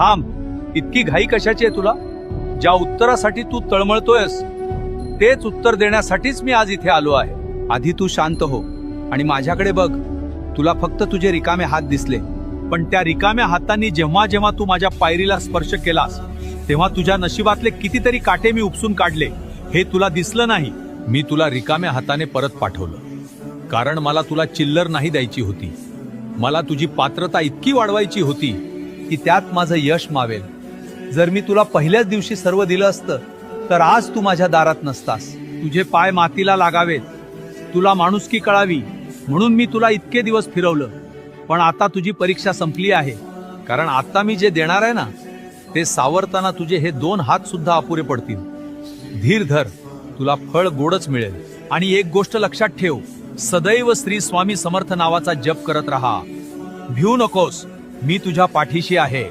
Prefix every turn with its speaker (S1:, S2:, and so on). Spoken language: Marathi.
S1: थांब, इतकी घाई कशाची आहे तुला? ज्या उत्तरासाठी तू तळमळतोयस तेच उत्तर देण्यासाठीच मी आज इथे आलो आहे. आधी तू शांत हो आणि माझ्याकडे बघ. तुला फक्त तुझे रिकामे हात दिसले, पण त्या रिकाम्या हातांनी जेव्हा जेव्हा तू माझ्या पायरीला स्पर्श केलास तेव्हा तुझ्या नशिबातले कितीतरी काटे मी उपसून काढले. हे तुला दिसलं नाही. मी तुला रिकाम्या हाताने परत पाठवलं, कारण मला तुला चिल्लर नाही द्यायची होती. मला तुझी पात्रता इतकी वाढवायची होती की त्यात माझं यश मावेल. जर मी तुला पहिल्याच दिवशी सर्व दिलं असतं तर आज तू माझ्या दारात नसतास. तुझे पाय मातीला लागावेत, तुला माणुसकी कळावी म्हणून मी तुला इतके दिवस फिरवलं. पण आता तुझी परीक्षा संपली आहे, कारण आता मी जे देणार आहे ना ते सावरताना तुझे हे 2 हात सुद्धा अपुरे पडतील. धीर धर, तुला फळ गोडच मिळेल. आणि एक गोष्ट लक्षात ठेव, सदैव श्री स्वामी समर्थ नावाचा जप करत राहा. भिवू नकोस, मी तुझ्या पाठीशी आहे.